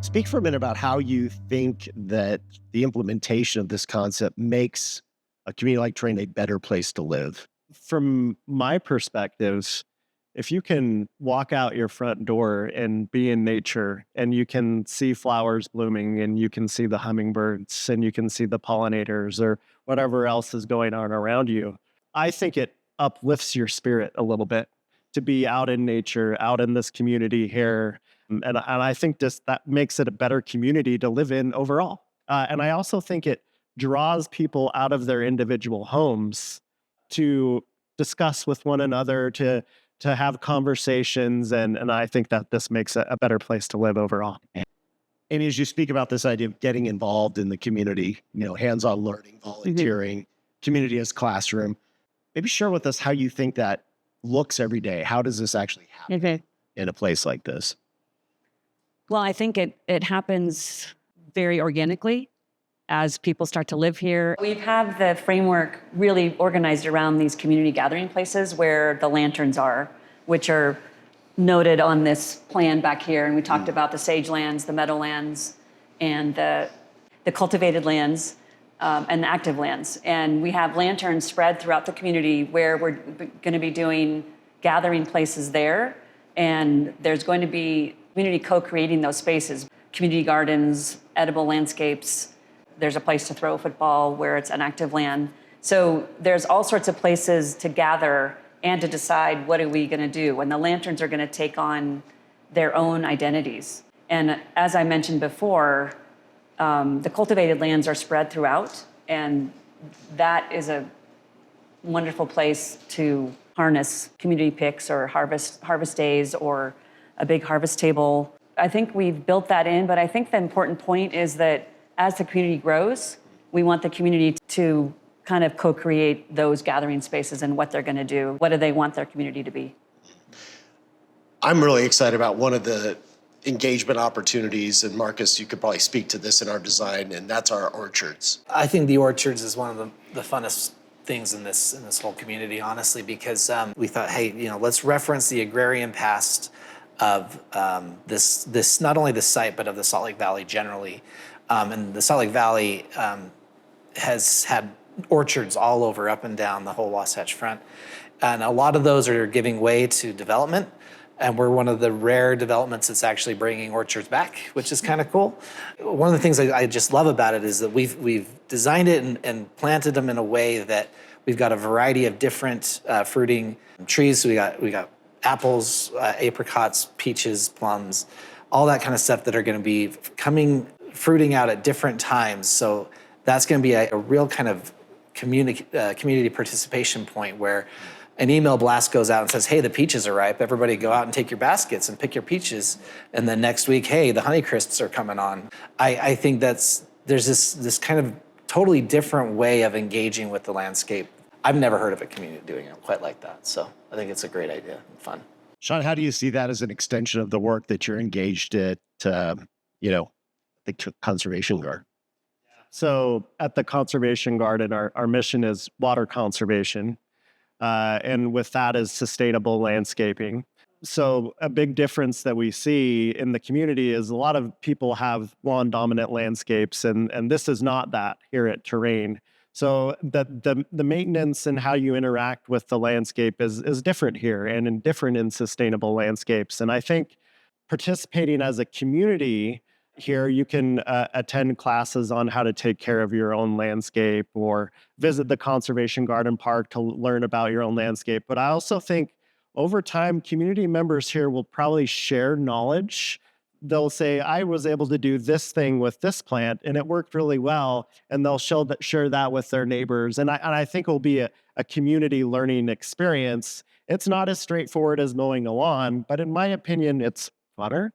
Speak for a minute about how you think that the implementation of this concept makes a community like Terrain a better place to live. From my perspective, if you can walk out your front door and be in nature and you can see flowers blooming and you can see the hummingbirds and you can see the pollinators or whatever else is going on around you, I think it uplifts your spirit a little bit to be out in nature, out in this community here. And I think just that makes it a better community to live in overall. And I also think it draws people out of their individual homes to discuss with one another, to have conversations, and I think that this makes it a better place to live overall. And as you speak about this idea of getting involved in the community, hands-on learning, volunteering, community as classroom, maybe share with us how you think that looks every day. How does this actually happen in a place like this? Well, I think it happens very organically as people start to live here. We have the framework really organized around these community gathering places where the lanterns are, which are noted on this plan back here. And we talked about the sage lands, the meadowlands, and the cultivated lands, and the active lands. And we have lanterns spread throughout the community where we're going to be doing gathering places there. And there's going to be community co-creating those spaces, community gardens, edible landscapes. There's a place to throw a football where it's an active land. So there's all sorts of places to gather and to decide what are we going to do. And the lanterns are going to take on their own identities. And as I mentioned before, the cultivated lands are spread throughout, and that is a wonderful place to harness community picks or harvest days or a big harvest table. I think we've built that in, but I think the important point is that as the community grows, we want the community to kind of co-create those gathering spaces and what they're going to do. What do they want their community to be? I'm really excited about one of the engagement opportunities, and Marcus, you could probably speak to this in our design, and that's our orchards. I think the orchards is one of the funnest things in this whole community, honestly, because we thought, hey, let's reference the agrarian past of this not only the site but of the Salt Lake Valley generally. And the Salt Lake Valley has had orchards all over, up and down the whole Wasatch Front. And a lot of those are giving way to development. And we're one of the rare developments that's actually bringing orchards back, which is kind of cool. One of the things I just love about it is that we've designed it and planted them in a way that we've got a variety of different fruiting trees. So we got apples, apricots, peaches, plums, all that kind of stuff that are going to be fruiting out at different times. So that's going to be a real kind of community participation point where an email blast goes out and says, hey, the peaches are ripe. Everybody go out and take your baskets and pick your peaches. And then next week, hey, the Honeycrisps are coming on. I think there's this kind of totally different way of engaging with the landscape. I've never heard of a community doing it quite like that. So I think it's a great idea and fun. Sean, how do you see that as an extension of the work that you're engaged at, the Conservation Guard? So at the Conservation Garden, our mission is water conservation. And with that is sustainable landscaping. So a big difference that we see in the community is a lot of people have lawn-dominant landscapes, and this is not that here at Terrain. So the maintenance and how you interact with the landscape is different here and different in sustainable landscapes. And I think participating as a community here, you can attend classes on how to take care of your own landscape or visit the Conservation Garden Park to learn about your own landscape. But I also think over time, community members here will probably share knowledge. They'll say, I was able to do this thing with this plant and it worked really well. And they'll share that with their neighbors. And I think it will be a community learning experience. It's not as straightforward as mowing a lawn, but in my opinion, it's funner.